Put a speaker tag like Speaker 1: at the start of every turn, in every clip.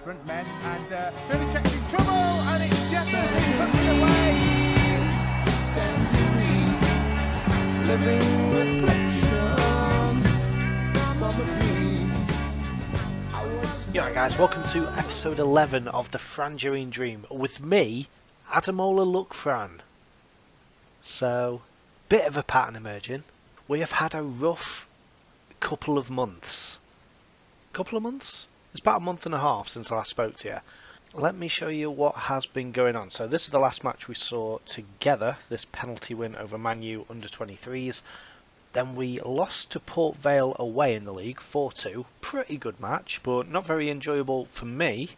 Speaker 1: front men, and Benedicic in trouble, and it's Jefferson tucking away.
Speaker 2: Living reflections from a dream.
Speaker 3: Alright guys, welcome to episode 11 of the Frangerine Dream with me, Ademola LookFran. So, bit of a pattern emerging. We have had a rough couple of months. It's about a month and a half since I last spoke to you. Let me show you what has been going on. So this is the last match we saw together, this penalty win over Man U under 23s. Then we lost to Port Vale away in the league, 4-2. Pretty good match, but not very enjoyable for me.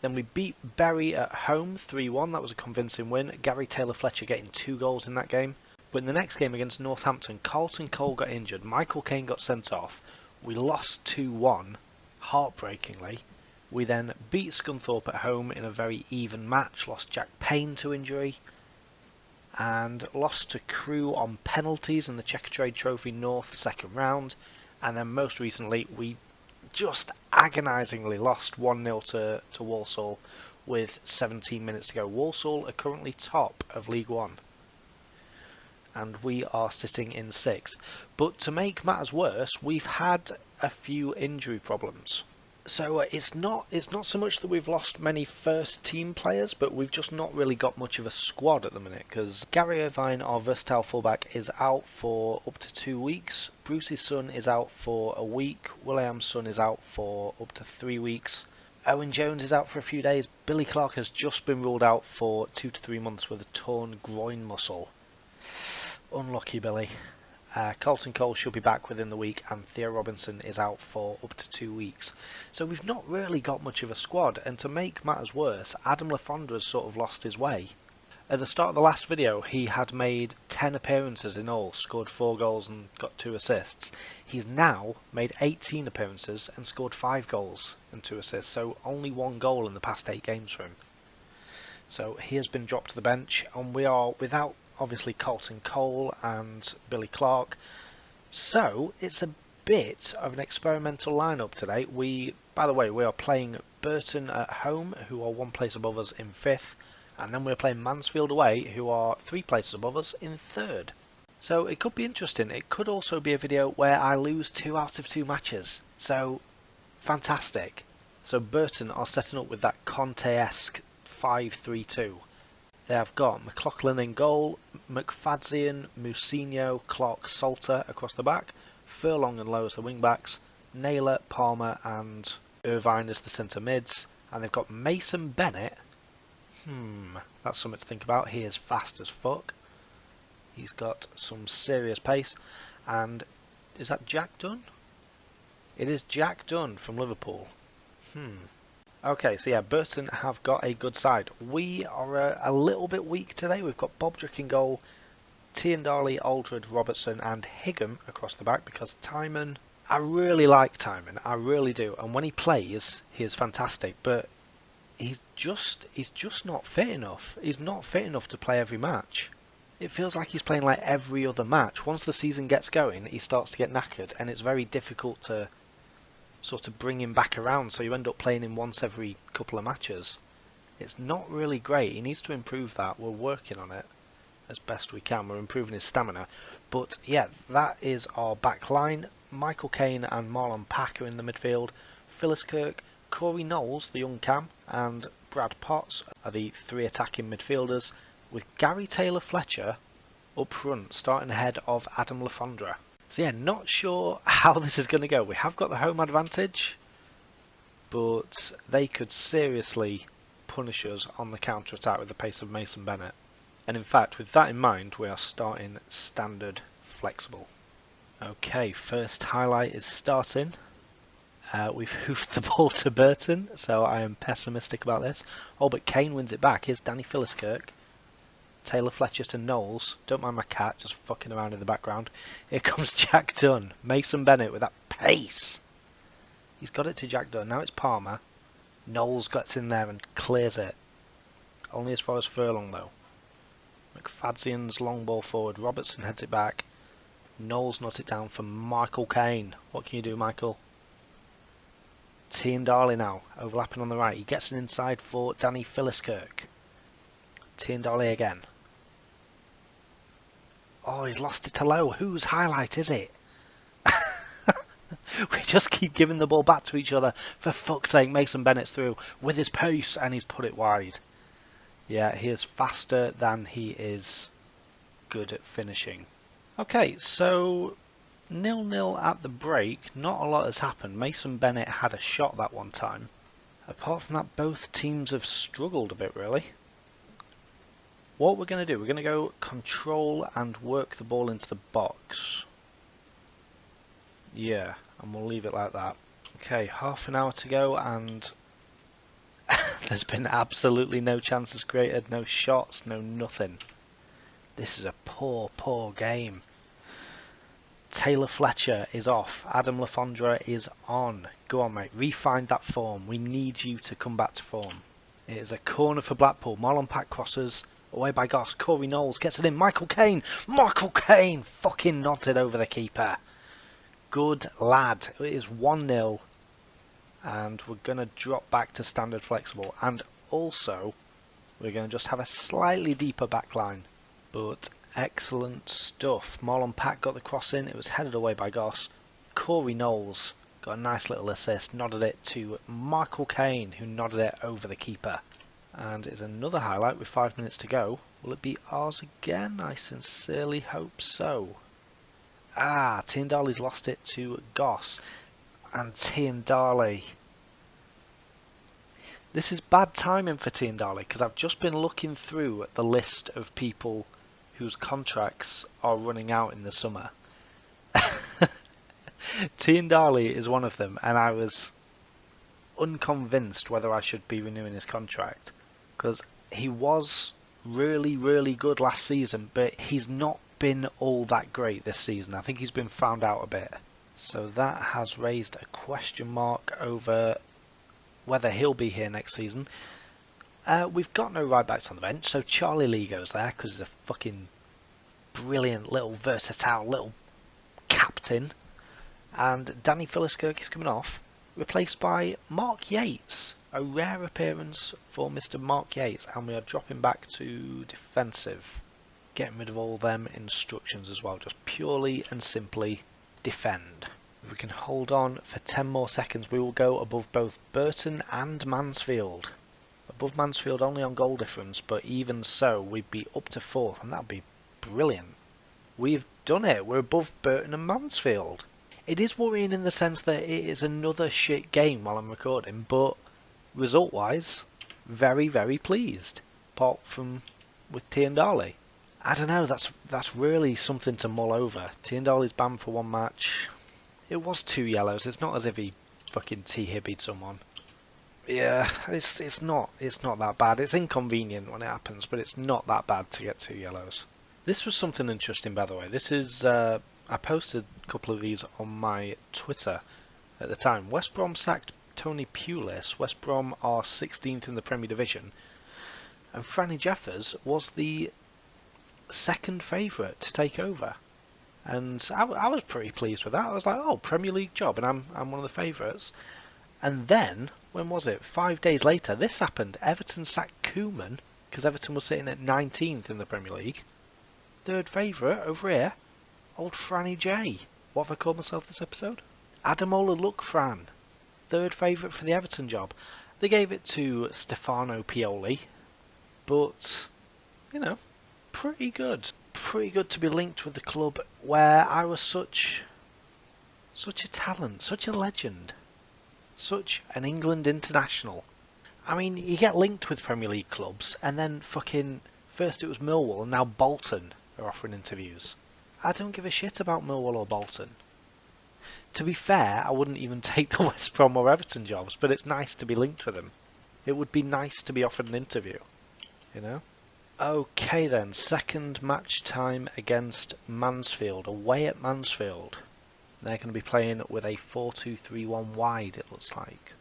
Speaker 3: Then we beat Bury at home, 3-1. That was a convincing win. Gary Taylor-Fletcher getting 2 goals in that game. But in the next game against Northampton, Carlton Cole got injured. Michael Caine got sent off. We lost 2-1, heartbreakingly. We then beat Scunthorpe at home in a very even match. Lost Jack Payne to injury. And lost to Crewe on penalties in the Checkatrade Trophy North second round. And then most recently we just agonisingly lost 1-0 to Walsall with 17 minutes to go. Walsall are currently top of League One. And we are sitting in 6th. But to make matters worse, we've had a few injury problems. So it's not so much that we've lost many first team players, but we've just not really got much of a squad at the minute, because Gary Irvine, our versatile fullback, is out for up to 2 weeks. Bruce's son is out for a week. William's son is out for up to 3 weeks. Owen Jones is out for a few days. Billy Clark has just been ruled out for 2 to 3 months with a torn groin muscle. Unlucky Billy. Carlton Cole should be back within the week, and Theo Robinson is out for up to 2 weeks. So we've not really got much of a squad, and to make matters worse, Adam Lafondra sort of lost his way. At the start of the last video, he had made 10 appearances in all, scored 4 goals and got 2 assists. He's now made 18 appearances and scored 5 goals and 2 assists, so only 1 goal in the past 8 games for him. So he has been dropped to the bench, and we are without obviously Carlton Cole and Billy Clark. So it's a bit of an experimental lineup today. By the way, we are playing Burton at home, who are 1 place above us in 5th, and then we're playing Mansfield away, who are 3 places above us in 3rd. So it could be interesting. It could also be a video where I lose 2 out of 2 matches. So fantastic. So Burton are setting up with that Conte-esque 5-3-2. They have got McLaughlin in goal, McFadzean, Musinho, Clark, Salter across the back, Furlong and Lowe as the wing-backs, Naylor, Palmer and Irvine as the centre mids, and they've got Mason Bennett. That's something to think about. He is fast as fuck. He's got some serious pace. And is that Jack Dunn? It is Jack Dunn from Liverpool. Okay, so yeah, Burton have got a good side. We are a little bit weak today. We've got Bobdrick in goal, Tiandali, Aldred, Robertson and Higham across the back, because Timon, I really like Timon, I really do. And when he plays, he is fantastic, but he's just not fit enough. He's not fit enough to play every match. It feels like he's playing like every other match. Once the season gets going, he starts to get knackered, and it's very difficult to sort of bring him back around, so you end up playing him once every couple of matches. It's not really great. He needs to improve that. We're working on it as best we can. We're improving his stamina. But yeah, that is our back line. Michael Caine and Marlon Packer in the midfield. Phyllis Kirk, Corey Knowles, the young cam, and Brad Potts are the 3 attacking midfielders, with Gary Taylor-Fletcher up front, starting ahead of Adam Lafondra. So yeah, not sure how this is going to go. We have got the home advantage, but they could seriously punish us on the counter-attack with the pace of Mason Bennett. And in fact, with that in mind, we are starting standard flexible. Okay, first highlight is starting. We've hoofed the ball to Burton, so I am pessimistic about this. Oh, but Caine wins it back. Here's Danny Philliskirk. Taylor-Fletcher to Knowles. Don't mind my cat, just fucking around in the background. Here comes Jack Dunn. Mason Bennett with that pace. He's got it to Jack Dunn. Now it's Palmer. Knowles gets in there and clears it. Only as far as Furlong though. McFadzean's long ball forward. Robertson heads it back. Knowles knot it down for Michael Caine. What can you do, Michael? Tiendali now, overlapping on the right. He gets an inside for Danny Philliskirk. Tiendali again. Oh, he's lost it to low. Whose highlight is it? We just keep giving the ball back to each other. For fuck's sake, Mason Bennett's through with his pace and he's put it wide. Yeah, he is faster than he is good at finishing. Okay, so 0-0 at the break. Not a lot has happened. Mason Bennett had a shot that one time. Apart from that, both teams have struggled a bit, really. What we're going to do, we're going to go control and work the ball into the box. Yeah, and we'll leave it like that. Okay, half an hour to go and there's been absolutely no chances created, no shots, no nothing. This is a poor, poor game. Taylor Fletcher is off. Adam Lafondra is on. Go on, mate. Refine that form. We need you to come back to form. It is a corner for Blackpool. Marlon Pack crosses. Away by Goss. Corey Knowles gets it in. Michael Caine. Michael Caine fucking nodded over the keeper. Good lad. It is 1-0. And we're going to drop back to standard flexible. And also, we're going to just have a slightly deeper back line. But excellent stuff. Marlon Pack got the cross in. It was headed away by Goss. Corey Knowles got a nice little assist. Nodded it to Michael Caine, who nodded it over the keeper. And it's another highlight with 5 minutes to go. Will it be ours again? I sincerely hope so. Ah, Tiendali's lost it to Goss. And Tiendali. This is bad timing for Tiendali because I've just been looking through the list of people whose contracts are running out in the summer. Tiendali is one of them, and I was unconvinced whether I should be renewing his contract because he was really, really good last season, but he's not been all that great this season. I think he's been found out a bit. So that has raised a question mark over whether he'll be here next season. We've got no right backs on the bench, so Charlie Lee goes there because he's a fucking brilliant little versatile little captain. And Danny Philliskirk is coming off, replaced by Mark Yates. A rare appearance for Mr. Mark Yates, and we are dropping back to defensive. Getting rid of all them instructions as well, just purely and simply defend. If we can hold on for 10 more seconds, we will go above both Burton and Mansfield. Above Mansfield only on goal difference, but even so, we'd be up to 4th, and that would be brilliant. We've done it. We're above Burton and Mansfield. It is worrying in the sense that it is another shit game while I'm recording, but result-wise, very, very pleased. Apart from with Tiendali. I don't know, that's really something to mull over. Tiendali's banned for 1 match. It was 2 yellows. It's not as if he fucking T-hibbied someone. Yeah, it's not that bad. It's inconvenient when it happens, but it's not that bad to get 2 yellows. This was something interesting, by the way. This is I posted a couple of these on my Twitter at the time. West Brom sacked Tony Pulis. West Brom are 16th in the Premier Division, and Franny Jeffers was the second favourite to take over. And I was pretty pleased with that. I was like, oh, Premier League job, and I'm one of the favourites. And then, when was it? 5 days later, this happened. Everton sacked Koeman, because Everton was sitting at 19th in the Premier League. Third favourite over here, old Franny J. What have I called myself this episode? Ademola LookFran. Third favourite for the Everton job. They gave it to Stefano Pioli, but, you know, pretty good. Pretty good to be linked with the club where I was such a talent, such a legend, such an England international. I mean, you get linked with Premier League clubs, and then fucking first it was Millwall, and now Bolton are offering interviews. I don't give a shit about Millwall or Bolton. To be fair, I wouldn't even take the West Brom or Everton jobs, but it's nice to be linked with them. It would be nice to be offered an interview, you know? Okay then, second match time against Mansfield, away at Mansfield. They're going to be playing with a 4-2-3-1 wide, it looks like.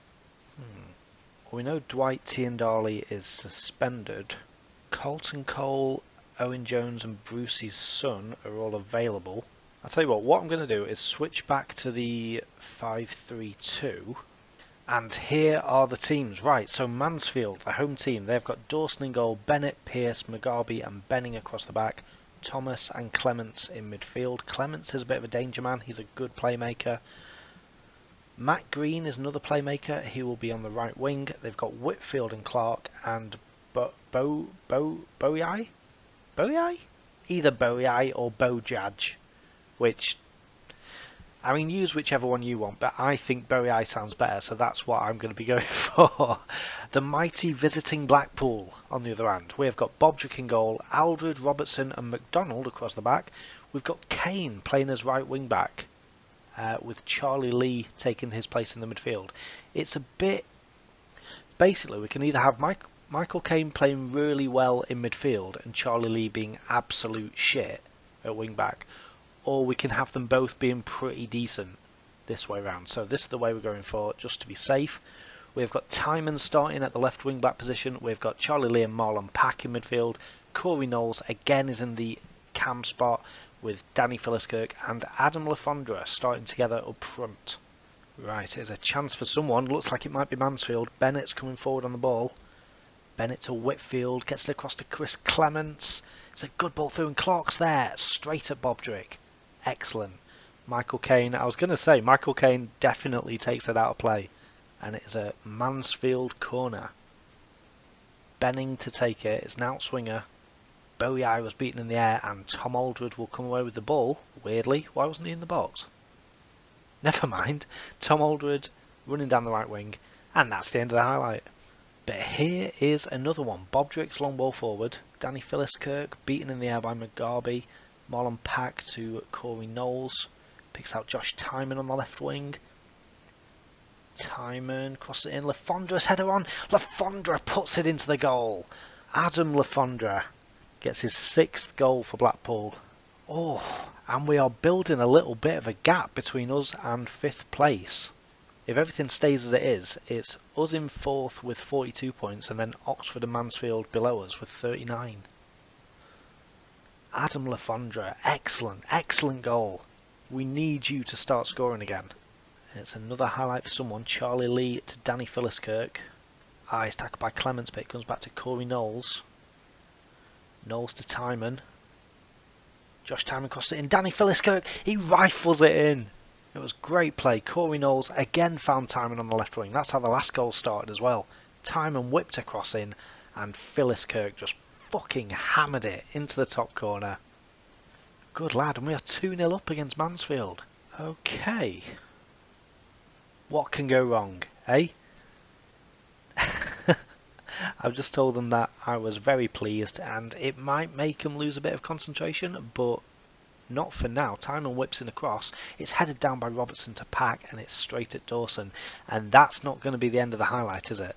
Speaker 3: We know Dwight Tiendali is suspended. Colton Cole, Owen Jones and Brucey's son are all available. I'll tell you what I'm going to do is switch back to the 5-3-2. And here are the teams. Right, so Mansfield, the home team, they've got Dawson in goal, Bennett, Pearce, Mugabe and Benning across the back, Thomas and Clements in midfield. Clements is a bit of a danger man, he's a good playmaker. Matt Green is another playmaker, he will be on the right wing. They've got Whitfield and Clark and Bowiai? Either Bowiai or Bojaj, which, I mean, use whichever one you want, but I think Bowiai sounds better, so that's what I'm going to be going for. The mighty visiting Blackpool, on the other hand. We've got Bobdrick in goal, Aldred, Robertson and McDonald across the back. We've got Kane playing as right wing back, with Charlie Lee taking his place in the midfield. It's a bit... Basically, we can either have Michael Kane playing really well in midfield and Charlie Lee being absolute shit at wing back, or we can have them both being pretty decent this way round. So this is the way we're going for, just to be safe. We've got Timon starting at the left wing back position. We've got Charlie Lee and Marlon Pack in midfield. Corey Knowles again is in the cam spot with Danny Philliskirk and Adam Lafondra starting together up front. Right, here's a chance for someone. Looks like it might be Mansfield. Bennett's coming forward on the ball. Bennett to Whitfield, gets it across to Chris Clements. It's a good ball through and Clark's there, straight at Bobdrick. Excellent. Michael Caine, I was going to say, Michael Caine definitely takes it out of play. And it's a Mansfield corner. Benning to take it, it's an outswinger. Bowiai was beaten in the air and Tom Aldred will come away with the ball. Weirdly, why wasn't he in the box? Never mind. Tom Aldred running down the right wing, and that's the end of the highlight. But here is another one. Bobdrick's long ball forward. Danny Philliskirk beaten in the air by Mugabe. Marlon Pack to Corey Knowles. Picks out Josh Timon on the left wing. Timon crosses it in. Lafondra's header on. Lafondra puts it into the goal. Adam Lafondra gets his 6th goal for Blackpool. Oh, and we are building a little bit of a gap between us and 5th place. If everything stays as it is, it's us in 4th with 42 points and then Oxford and Mansfield below us with 39. Adam Lafondra, excellent, excellent goal. We need you to start scoring again. It's another highlight for someone. Charlie Lee to Danny Philliskirk. He's tackled by Clements, but it comes back to Corey Knowles. Knowles to Timon. Josh Timon crosses it in. Danny Philliskirk, he rifles it in. It was great play. Corey Knowles again found Timon on the left wing. That's how the last goal started as well. Timon whipped a cross in and Philliskirk just fucking hammered it into the top corner. Good lad, and we are 2-0 up against Mansfield. Okay. What can go wrong, eh? I've just told them that I was very pleased and it might make them lose a bit of concentration, but not for now. Timon whips in a cross. It's headed down by Robertson to Pack and it's straight at Dawson. And that's not going to be the end of the highlight, is it?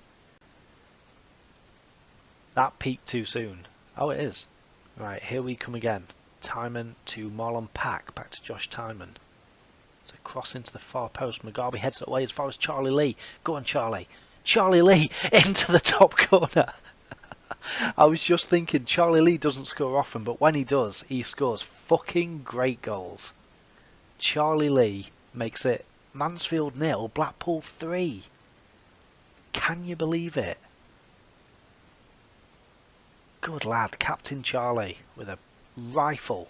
Speaker 3: That peaked too soon. Oh, it is. Right, here we come again. Timon to Marlon Pack. Back to Josh Timon. It's a cross into the far post. Mugabe heads it away as far as Charlie Lee. Go on, Charlie. Charlie Lee into the top corner. I was just thinking, Charlie Lee doesn't score often, but when he does, he scores fucking great goals. Charlie Lee makes it Mansfield 0, Blackpool 3. Can you believe it? Good lad, Captain Charlie, with a rifle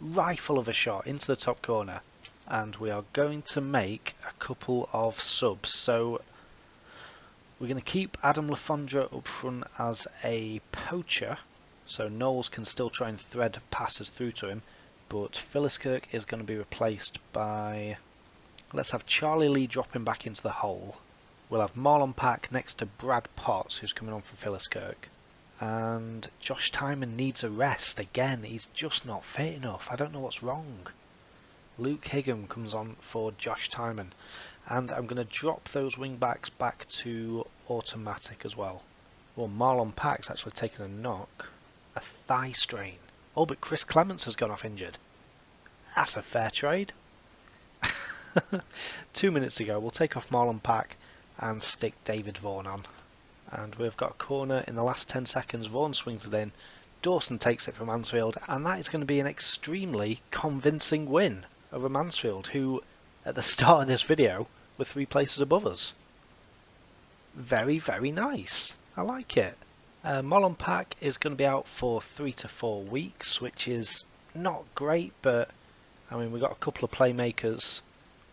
Speaker 3: of a shot into the top corner. And we are going to make a couple of subs. So we're going to keep Adam Lafondra up front as a poacher, so Knowles can still try and thread passes through to him, but Philliskirk is going to be replaced by... Let's have Charlie Lee dropping back into the hole. We'll have Marlon Pack next to Brad Potts, who's coming on for Philliskirk. And Josh Timon needs a rest again, he's just not fit enough, I don't know what's wrong. Luke Higham comes on for Josh Timon. And I'm going to drop those wing backs back to automatic as well. Well, Marlon Pack's actually taken a knock. A thigh strain. Oh, but Chris Clements has gone off injured. That's a fair trade. 2 minutes to go. We'll take off Marlon Pack and stick David Vaughan on. And we've got a corner in the last 10 seconds. Vaughan swings it in. Dawson takes it from Mansfield. And that is going to be an extremely convincing win over Mansfield, who... at the start of this video, were 3 places above us. very, very nice. I like it. Molenbeek is going to be out for 3 to 4 weeks, which is not great, but I mean, we've got a couple of playmakers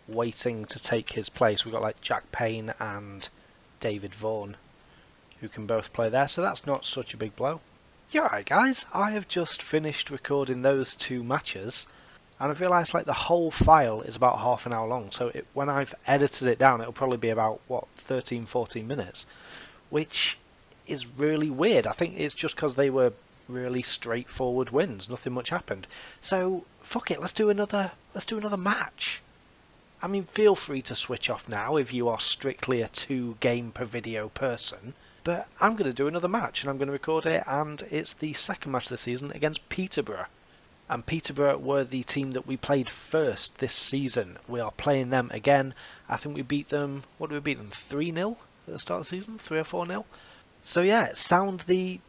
Speaker 3: waiting to take his place. We've got like Jack Payne and David Vaughan, who can both play there, so that's not such a big blow. Yeah, alright guys, I have just finished recording those 2 matches, and I've realised like the whole file is about half an hour long, so when I've edited it down it'll probably be about, what, 13-14 minutes, which is really weird. I think it's just because they were really straightforward wins, nothing much happened. So fuck it, let's do another match. I mean, feel free to switch off now if you are strictly a 2 game per video person, but I'm going to do another match and I'm going to record it, and it's the second match of the season against Peterborough. And Peterborough were the team that we played first this season. We are playing them again. I think we beat them, what did we beat them, 3-0 at the start of the season? 3 or 4-0? So yeah, sound the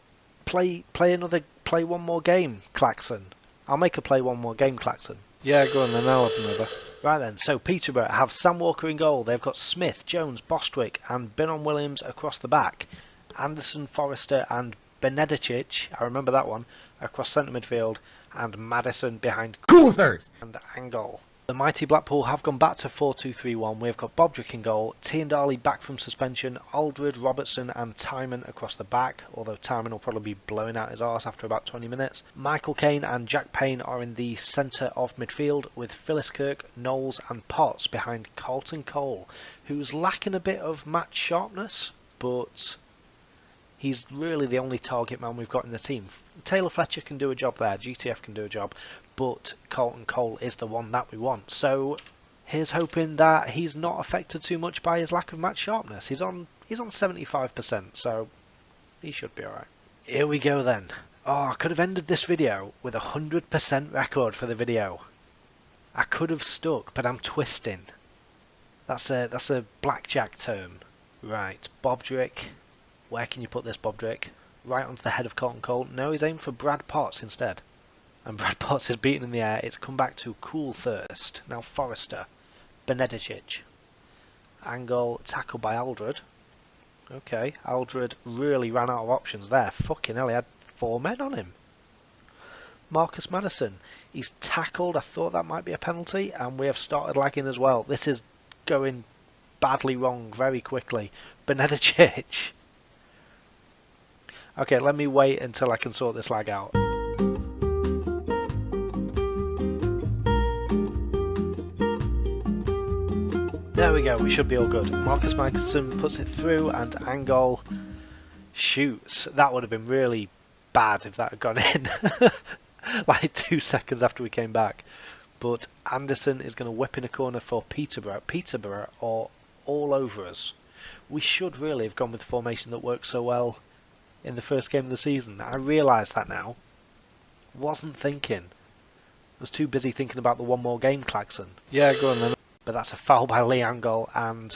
Speaker 3: play one more game klaxon. I'll make a play one more game klaxon. Yeah, go on then, I'll have another. Right then, so Peterborough have Sam Walker in goal. They've got Smith, Jones, Bostwick and Binon Williams across the back. Anderson, Forrester and Benedicic, I remember that one, across centre midfield, and Madison behind
Speaker 2: Coulthers
Speaker 3: and Angle. The mighty Blackpool have gone back to 4-2-3-1. We've got Bobdrick in goal, Tiendali back from suspension, Aldred, Robertson and Timon across the back, although Timon will probably be blowing out his arse after about 20 minutes. Michael Caine and Jack Payne are in the centre of midfield, with Philliskirk, Knowles and Potts behind Carlton Cole, who's lacking a bit of match sharpness, but he's really the only target man we've got in the team. Taylor Fletcher can do a job there, GTF can do a job, but Carlton Cole is the one that we want. So here's hoping that he's not affected too much by his lack of match sharpness. He's on 75%, so he should be alright. Here we go then. Oh, I could have ended this video with 100% record for the video. I could have stuck, but I'm twisting. That's a blackjack term. Right, Bobdrick. Where can you put this, Bobdrick? Right onto the head of Carlton Cole. No, he's aimed for Brad Potts instead. And Brad Potts is beaten in the air. It's come back to Coulthurst. Now Forrester. Benedicic. Angle tackled by Aldred. Okay, Aldred really ran out of options there. Fucking hell, he had 4 men on him. Marcus Madison. He's tackled. I thought that might be a penalty. And we have started lagging as well. This is going badly wrong very quickly. Benedicic. Okay, let me wait until I can sort this lag out. There we go, we should be all good. Marcus Madison puts it through and Angle shoots. That would have been really bad if that had gone in. Like 2 seconds after we came back. But Anderson is going to whip in a corner for Peterborough. Peterborough are all over us. We should really have gone with the formation that worked so well in the first game of the season. I realise that now. Wasn't thinking. Was too busy thinking about the one more game klaxon. Yeah, go on then. But that's a foul by Lee Angle and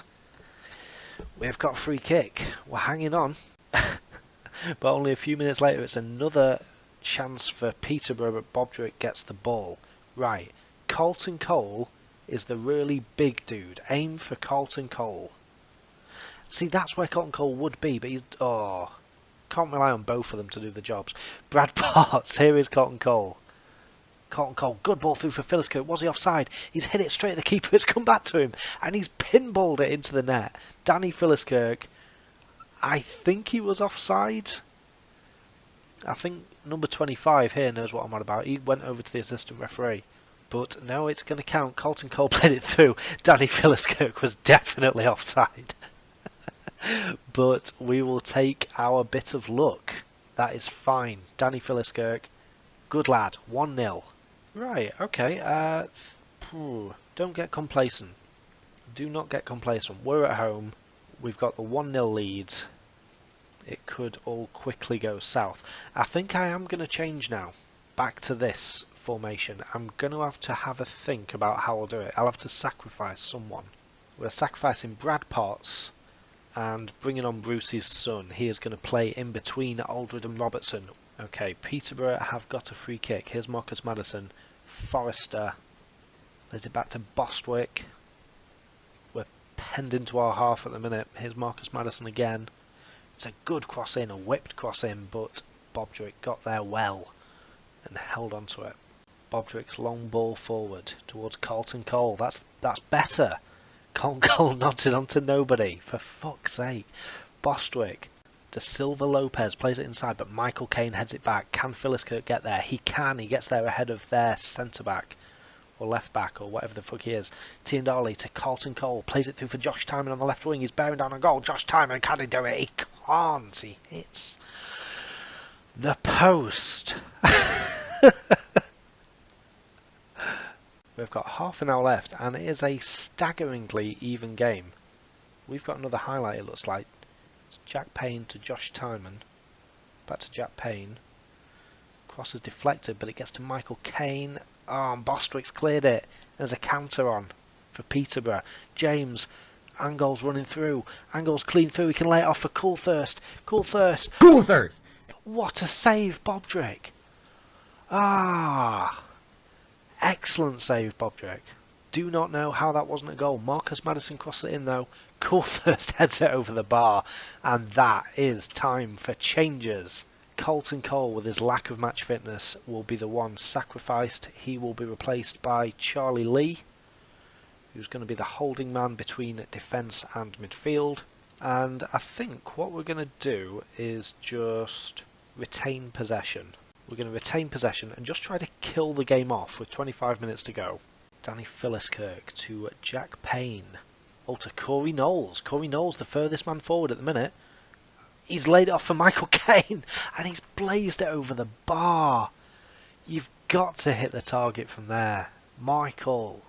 Speaker 3: we've got a free kick. We're hanging on. But only a few minutes later it's another chance for Peterborough, but Bobdrick gets the ball. Right, Carlton Cole is the really big dude. Aim for Carlton Cole. See, that's where Carlton Cole would be, but he's... oh... can't rely on both of them to do the jobs. Brad Potts, here is Carlton Cole. Carlton Cole, good ball through for Philliskirk. Was he offside? He's hit it straight at the keeper. It's come back to him. And he's pinballed it into the net. Danny Philliskirk, I think he was offside. I think number 25 here knows what I'm on about. He went over to the assistant referee. But no, it's going to count. Carlton Cole played it through. Danny Philliskirk was definitely offside. But we will take our bit of luck. That is fine. Danny Philliskirk, good lad. 1-0. Right, okay. Don't get complacent. Do not get complacent. We're at home. We've got the 1-0 lead. It could all quickly go south. I think I am going to change now. Back to this formation. I'm going to have a think about how I'll do it. I'll have to sacrifice someone. We're sacrificing Brad Potts and bringing on Bruce's son. He is going to play in between Aldred and Robertson. Okay, Peterborough have got a free kick. Here's Marcus Madison. Forrester. Plays it back to Bostwick. We're penned into our half at the minute. Here's Marcus Maddison again. It's a good cross in, a whipped cross in, but Bobdrick got there well and held onto it. Bobdrick's long ball forward towards Carlton Cole. That's better. Carlton Cole nods it onto nobody. For fuck's sake. Bostwick. De Silva Lopez plays it inside, but Michael Caine heads it back. Can Philliskirk get there? He can. He gets there ahead of their centre-back. Or left-back, or whatever the fuck he is. Tiandali to Carlton Cole. Plays it through for Josh Timon on the left wing. He's bearing down a goal. Josh Timon, can he do it? He can't. He hits the post. We've got half an hour left, and it is a staggeringly even game. We've got another highlight, it looks like. It's Jack Payne to Josh Timon. Back to Jack Payne. Cross is deflected, but it gets to Michael Caine. Oh, and Bostwick's cleared it. There's a counter on for Peterborough. James. Angol's running through. Angol's clean through. He can lay it off for Coolthirst. Coolthirst.
Speaker 4: Coolthirst!
Speaker 3: What a save, Bobdrick. Ah. Excellent save, Bobdrick. Do not know how that wasn't a goal. Marcus Maddison crossed it in though. Coolthirst heads it over the bar. And that is time for changes. Carlton Cole, with his lack of match fitness, will be the one sacrificed. He will be replaced by Charlie Lee, who's going to be the holding man between defence and midfield. And I think what we're going to do is just retain possession. We're going to retain possession and just try to kill the game off with 25 minutes to go. Danny Philliskirk to Jack Payne. Oh, to Corey Knowles. Corey Knowles, the furthest man forward at the minute. He's laid it off for Michael Caine, and he's blazed it over the bar. You've got to hit the target from there. Michael.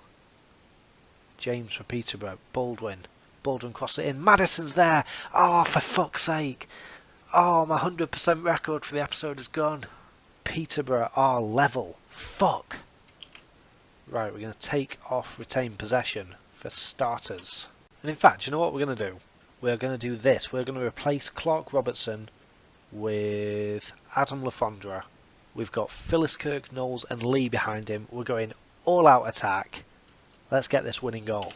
Speaker 3: James for Peterborough. Baldwin. Baldwin crossed it in. Maddison's there. Oh, for fuck's sake. Oh, my 100% record for the episode is gone. Peterborough are level. Fuck. Right, we're going to take off retain possession for starters. And in fact, you know what we're going to do? We're going to do this. We're going to replace Clark Robertson with Adam Lafondra. We've got Philliskirk, Knowles and Lee behind him. We're going all-out attack. Let's get this winning goal.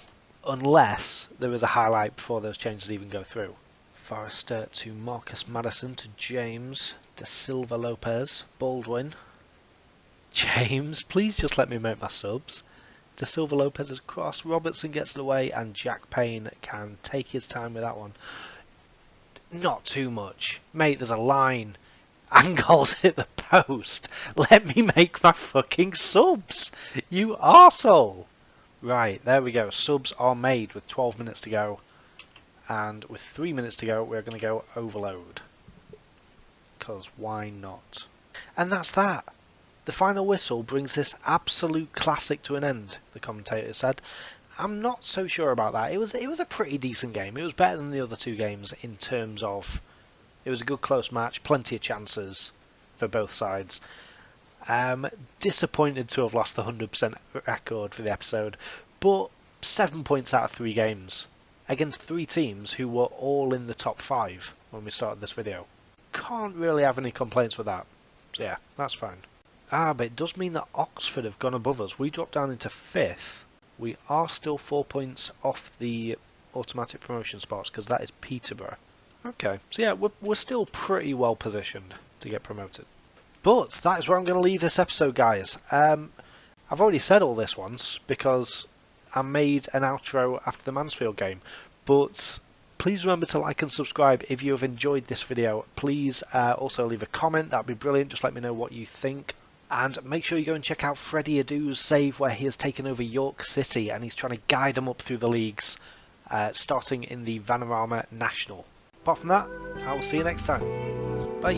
Speaker 3: Unless there is a highlight before those changes even go through. Forrester to Marcus Maddison to James. De Silva Lopez. Baldwin. James, please just let me make my subs. De Silva Lopez's cross. Robertson gets it away and Jack Payne can take his time with that one. Not too much. Mate, there's a line. Angol's hit the post. Let me make my fucking subs. You arsehole. Right, there we go. Subs are made with 12 minutes to go. And with 3 minutes to go, we're going to go overload. Because why not? And that's that. The final whistle brings this absolute classic to an end, the commentator said. I'm not so sure about that. It was a pretty decent game. It was better than the other two games in terms of... It was a good close match, plenty of chances for both sides. Disappointed to have lost the 100% record for the episode, but 7 points out of 3 games against 3 teams who were all in the top 5 when we started this video. Can't really have any complaints with that. So yeah, that's fine. But it does mean that Oxford have gone above us. We dropped down into 5th. We are still 4 points off the automatic promotion spots because that is Peterborough. Okay, so yeah, we're still pretty well positioned to get promoted. But that is where I'm going to leave this episode, guys. I've already said all this once because I made an outro after the Mansfield game. But please remember to like and subscribe if you have enjoyed this video. Please also leave a comment. That would be brilliant. Just let me know what you think. And make sure you go and check out Freddie Adu's save where he has taken over York City and he's trying to guide them up through the leagues, starting in the Vanarama National. Apart from that, I will see you next time. Bye.